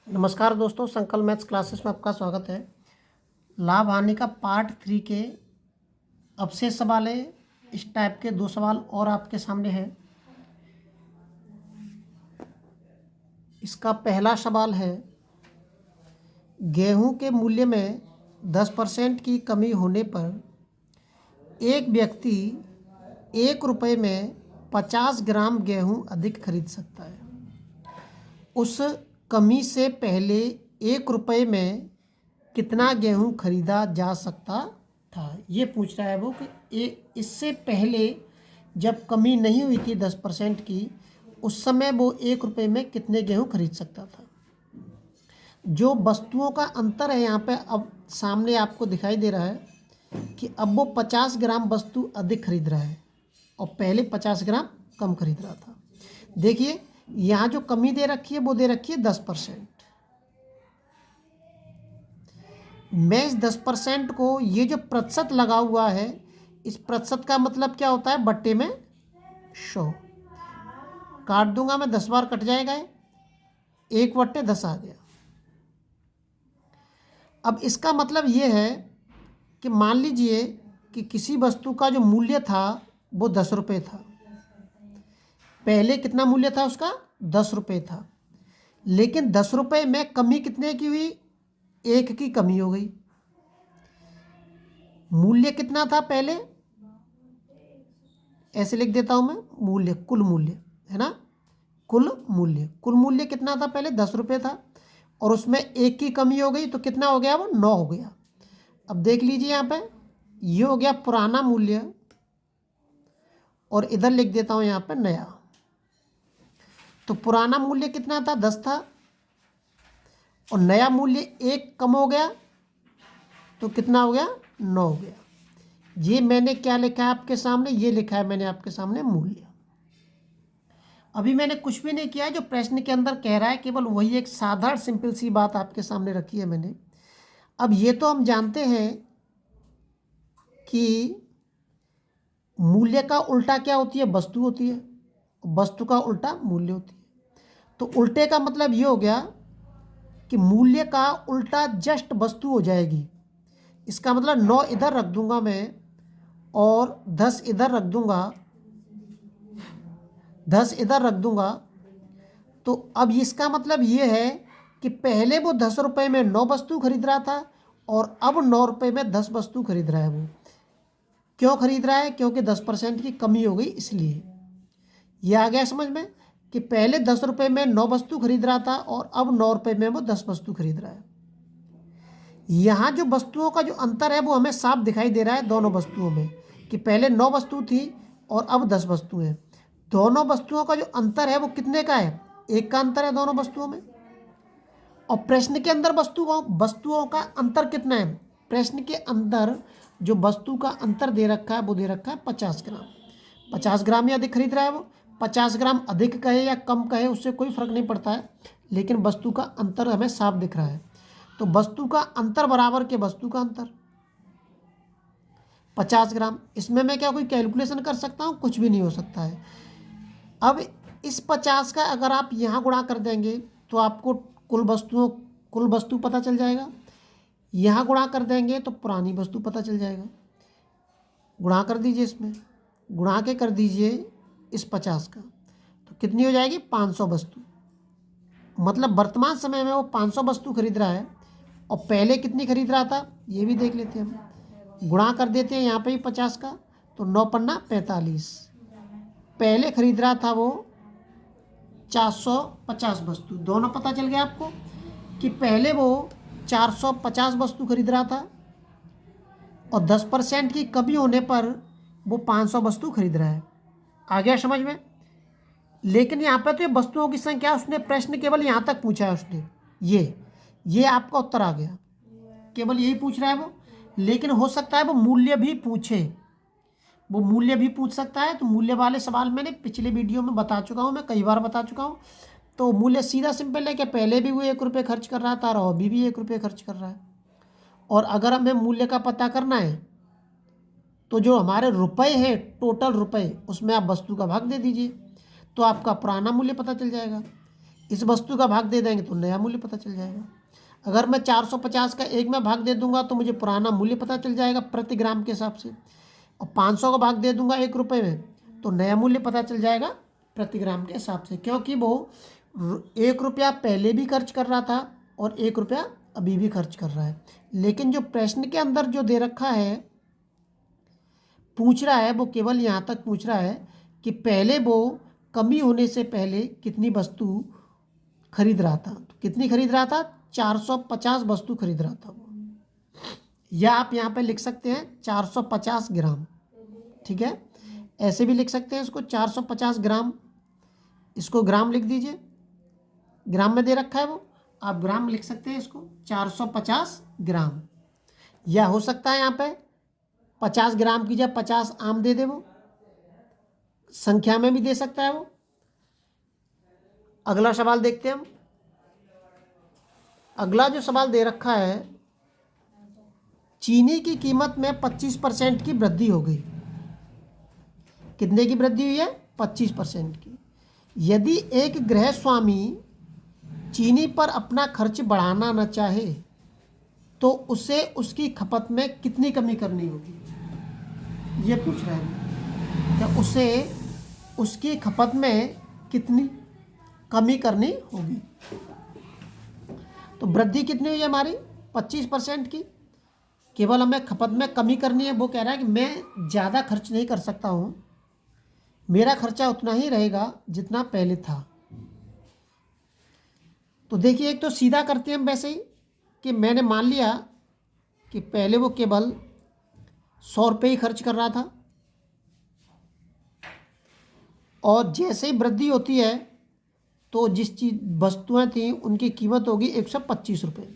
नमस्कार दोस्तों, संकल्प मैथ्स क्लासेस में आपका स्वागत है। लाभ हानि का पार्ट 3 के अवशेष सवाल है। इस टाइप के 2 सवाल और आपके सामने हैं। इसका पहला सवाल है, गेहूं के मूल्य में 10% की कमी होने पर एक व्यक्ति 1 रुपये में 50 ग्राम गेहूं अधिक खरीद सकता है। उस कमी से पहले 1 रुपये में कितना गेहूं खरीदा जा सकता था। ये पूछ रहा है वो कि इससे पहले जब कमी नहीं हुई थी 10% की, उस समय वो 1 रुपये में कितने गेहूं खरीद सकता था। जो वस्तुओं का अंतर है यहाँ पे अब सामने आपको दिखाई दे रहा है कि अब वो 50 ग्राम वस्तु अधिक खरीद रहा है और पहले 50 ग्राम कम खरीद रहा था। देखिए यहाँ जो कमी दे रखी है वो दे रखी है 10%। मैं इस 10% को, ये जो प्रतिशत लगा हुआ है, इस प्रतिशत का मतलब क्या होता है, बट्टे में 100 काट दूंगा मैं, 10 बार कट जाएगा, 1/10 आ गया। अब इसका मतलब ये है कि मान लीजिए कि किसी वस्तु का जो मूल्य था वो 10 रुपये था। पहले कितना मूल्य था उसका, 10 रुपये था, लेकिन 10 रुपये में कमी कितने की हुई, 1 की कमी हो गई। मूल्य कितना था पहले, ऐसे लिख देता हूं मैं, मूल्य कुल मूल्य है ना, कुल मूल्य कितना था पहले, 10 रुपये था, और उसमें 1 की कमी हो गई तो कितना हो गया, वो 9 हो गया। अब देख लीजिए यहाँ पे, ये हो गया पुराना मूल्य और इधर लिख देता हूं यहाँ पे नया। तो पुराना मूल्य कितना था, 10 था, और नया मूल्य 1 कम हो गया तो कितना हो गया, 9 हो गया। ये मैंने क्या लिखा है आपके सामने, ये लिखा है मैंने आपके सामने मूल्य। अभी मैंने कुछ भी नहीं किया है, जो प्रश्न के अंदर कह रहा है केवल वही एक साधारण सिंपल सी बात आपके सामने रखी है मैंने। अब ये तो हम जानते हैं कि मूल्य का उल्टा क्या होती है, वस्तु होती है, वस्तु का उल्टा मूल्य होती है। तो उल्टे का मतलब ये हो गया कि मूल्य का उल्टा जस्ट वस्तु हो जाएगी। इसका मतलब 9 इधर रख दूंगा मैं और 10 इधर रख दूंगा, 10 इधर रख दूंगा। तो अब इसका मतलब ये है कि पहले वो 10 रुपये में 9 वस्तु खरीद रहा था और अब 9 रुपये में 10 वस्तु खरीद रहा है। वो क्यों खरीद रहा है, क्योंकि 10% की कमी हो गई, इसलिए। ये आ गया समझ में कि पहले 10 रुपये में 9 वस्तु खरीद रहा था और अब 9 रुपये में वो 10 वस्तु खरीद रहा है। यहाँ जो वस्तुओं का जो अंतर है वो हमें साफ दिखाई दे रहा है दोनों वस्तुओं में, कि पहले 9 वस्तु थी और अब 10 वस्तु हैं। दोनों वस्तुओं का जो अंतर है वो कितने का है, 1 का अंतर है दोनों वस्तुओं में। और प्रश्न के अंदर वस्तुओं का अंतर कितना है, प्रश्न के अंदर जो वस्तु का अंतर दे रखा है वो दे रखा है 50 ग्राम। 50 ग्राम या अधिक खरीद रहा है वो। 50 ग्राम अधिक कहे या कम कहे उससे कोई फर्क नहीं पड़ता है, लेकिन वस्तु का अंतर हमें साफ दिख रहा है। तो वस्तु का अंतर बराबर के वस्तु का अंतर 50 ग्राम। इसमें मैं क्या कोई कैलकुलेशन कर सकता हूँ, कुछ भी नहीं हो सकता है। अब इस 50 का अगर आप यहाँ गुणा कर देंगे तो आपको कुल वस्तु पता चल जाएगा। यहाँ गुणा कर देंगे तो पुरानी वस्तु पता चल जाएगा। गुणा कर दीजिए, इसमें गुणा के कर दीजिए इस 50 का, तो कितनी हो जाएगी, 500 वस्तु। मतलब वर्तमान समय में वो 500 वस्तु खरीद रहा है और पहले कितनी खरीद रहा था, ये भी देख लेते हैं हम। गुणा कर देते हैं यहाँ पे भी 50 का, तो 9 पन्ना 45। पहले खरीद रहा था वो 450 वस्तु। दोनों पता चल गया आपको कि पहले वो 450 वस्तु खरीद रहा था और 10% की कमी होने पर वो 500 वस्तु खरीद रहा है। आ गया समझ में। लेकिन यहाँ पे तो ये वस्तुओं की संख्या उसने प्रश्न केवल यहाँ तक पूछा है उसने, ये आपका उत्तर आ गया, केवल यही पूछ रहा है वो। लेकिन हो सकता है वो मूल्य भी पूछे, वो मूल्य भी पूछ सकता है। तो मूल्य वाले सवाल मैंने पिछले वीडियो में बता चुका हूँ, मैं कई बार बता चुका हूँ। तो मूल्य सीधा सिंपल है कि पहले भी वो 1 रुपये खर्च कर रहा था और अभी भी 1 रुपये खर्च कर रहा है। और अगर हमें मूल्य का पता करना है तो जो हमारे रुपए हैं, टोटल रुपए, उसमें आप वस्तु का भाग दे दीजिए तो आपका पुराना मूल्य पता चल जाएगा। इस वस्तु का भाग दे देंगे तो नया मूल्य पता चल जाएगा। अगर मैं 450 का 1 में भाग दे दूंगा तो मुझे पुराना मूल्य पता चल जाएगा प्रति ग्राम के हिसाब से, और 500 का भाग दे दूंगा 1 रुपये में तो नया मूल्य पता चल जाएगा प्रति ग्राम के हिसाब से, क्योंकि वो 1 रुपया पहले भी खर्च कर रहा था और 1 रुपया अभी भी खर्च कर रहा है। लेकिन जो प्रश्न के अंदर जो दे रखा है, पूछ रहा है, वो केवल यहाँ तक पूछ रहा है कि पहले वो कमी होने से पहले कितनी वस्तु खरीद रहा था। तो कितनी खरीद रहा था? 450 वस्तु खरीद रहा था वो, या आप यहाँ पे लिख सकते हैं 450 ग्राम, ठीक है। ऐसे भी लिख सकते हैं इसको 450 ग्राम, इसको ग्राम लिख दीजिए, ग्राम में दे रखा है वो, आप ग्राम लिख सकते हैं इसको 450 ग्राम। या हो सकता है यहाँ पे 50 ग्राम की जगह 50 आम दे दे, वो संख्या में भी दे सकता है वो। अगला सवाल देखते हैं हम। अगला जो सवाल दे रखा है, चीनी की कीमत में 25% की वृद्धि हो गई। कितने की वृद्धि हुई है? 25% की। यदि एक गृह स्वामी चीनी पर अपना खर्च बढ़ाना न चाहे तो उसे उसकी खपत में कितनी कमी करनी होगी, ये पूछ रहे हैं। क्या उसे उसकी खपत में कितनी कमी करनी होगी? तो वृद्धि कितनी हुई है हमारी? 25% की। केवल हमें खपत में कमी करनी है। वो कह रहा है कि मैं ज़्यादा खर्च नहीं कर सकता हूँ, मेरा खर्चा उतना ही रहेगा जितना पहले था। तो देखिए, एक तो सीधा करते हैं हम वैसे ही कि मैंने मान लिया कि पहले वो केवल 100 रुपये ही खर्च कर रहा था, और जैसे ही वृद्धि होती है तो जिस चीज वस्तुएं थी उनकी कीमत होगी 125 रुपये।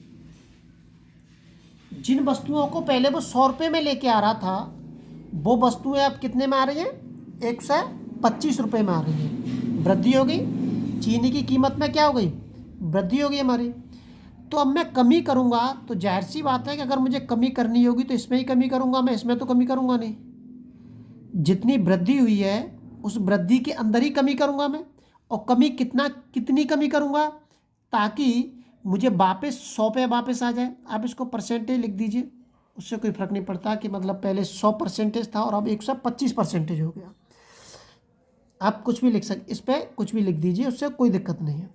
जिन वस्तुओं को पहले वो 100 रुपये में लेके आ रहा था, वो वस्तुएं अब कितने में आ रही हैं? 125 रुपये में आ रही हैं। वृद्धि हो गई। चीनी की कीमत में क्या हो गई? वृद्धि हो गई हमारी। तो अब मैं कमी करूँगा तो जाहिर सी बात है कि अगर मुझे कमी करनी होगी तो इसमें ही कमी करूँगा मैं, इसमें तो कमी करूँगा नहीं। जितनी वृद्धि हुई है उस वृद्धि के अंदर ही कमी करूँगा मैं। और कमी कितनी कमी करूँगा ताकि मुझे वापस 100 पे वापस आ जाए। आप इसको परसेंटेज लिख दीजिए, उससे कोई फर्क नहीं पड़ता कि मतलब पहले 100% था और अब 125% हो गया। आप कुछ भी लिख सकते, इस पर कुछ भी लिख दीजिए, उससे कोई दिक्कत नहीं है।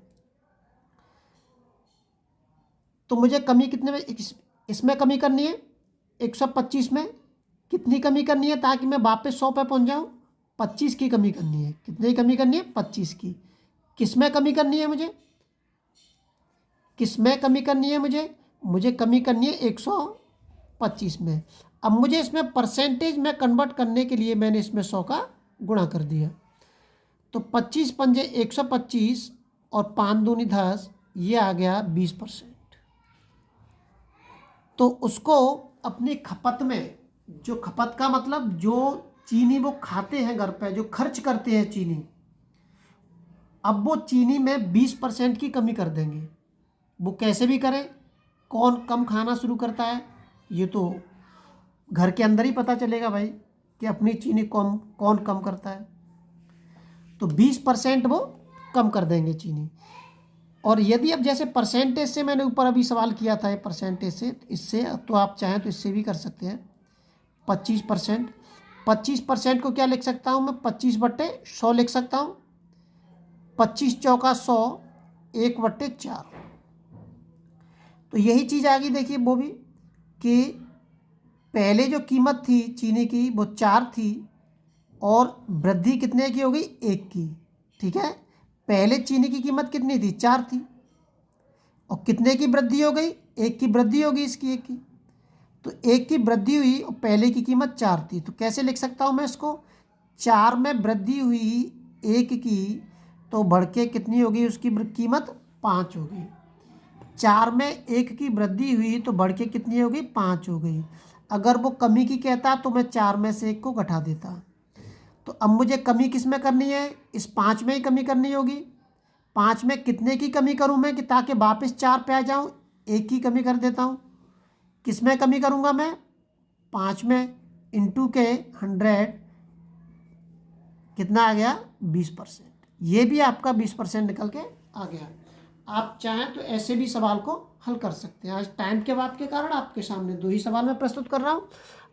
तो मुझे कमी कितने में, इसमें कमी करनी है 125 में। कितनी कमी करनी है ताकि मैं वापस 100 पे पहुंच जाऊं? 25 की कमी करनी है। कितनी कमी करनी है? 25 की। किस में कमी करनी है मुझे? किस में कमी करनी है मुझे कमी करनी है 125 में। अब मुझे इसमें परसेंटेज में कन्वर्ट करने के लिए मैंने इसमें 100 का गुणा कर दिया। तो 25 पंजे 125 और 5 दूनी 10, ये आ गया 20%। तो उसको अपनी खपत में, जो खपत का मतलब जो चीनी वो खाते हैं घर पे, जो खर्च करते हैं चीनी, अब वो चीनी में 20% की कमी कर देंगे। वो कैसे भी करें, कौन कम खाना शुरू करता है ये तो घर के अंदर ही पता चलेगा भाई कि अपनी चीनी कौन कम करता है। तो 20% वो कम कर देंगे चीनी। और यदि अब जैसे परसेंटेज से मैंने ऊपर अभी सवाल किया था, परसेंटेज से, इससे तो आप चाहें तो इससे भी कर सकते हैं। 25%, 25% को क्या लिख सकता हूँ मैं? 25/100 लिख सकता हूँ। 25 चौका 100, 1/4। तो यही चीज़ आ गई। देखिए वो भी कि पहले जो कीमत थी चीनी की वो 4 थी और वृद्धि कितने की हो गई? 1 की। ठीक है, पहले चीनी की कीमत कितनी थी? 4 थी, और कितने की वृद्धि हो गई? 1 की वृद्धि होगी इसकी, 1 की। तो 1 की वृद्धि हुई और पहले की कीमत 4 थी। तो कैसे लिख सकता हूँ मैं इसको? 4 में वृद्धि हुई 1 की तो बढ़ के कितनी होगी उसकी कीमत? 5 हो गई। 4 में 1 की वृद्धि हुई तो बढ़ के कितनी हो गई? 5 हो गई। अगर वो कमी की कहता तो मैं 4 में से 1 को घटा देता। तो अब मुझे कमी किस में करनी है? इस 5 में ही कमी करनी होगी। 5 में कितने की कमी करूं मैं कि ताकि वापस 4 पे आ जाऊं? 1 की कमी कर देता हूं। किस में कमी करूंगा मैं? 5 में इंटू के 100, कितना आ गया? 20%। ये भी आपका 20% निकल के आ गया। आप चाहें तो ऐसे भी सवाल को हल कर सकते हैं। आज टाइम के अभाव के कारण आपके सामने 2 ही सवाल मैं प्रस्तुत कर रहा हूँ।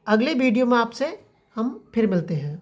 अगले वीडियो में आपसे हम फिर मिलते हैं।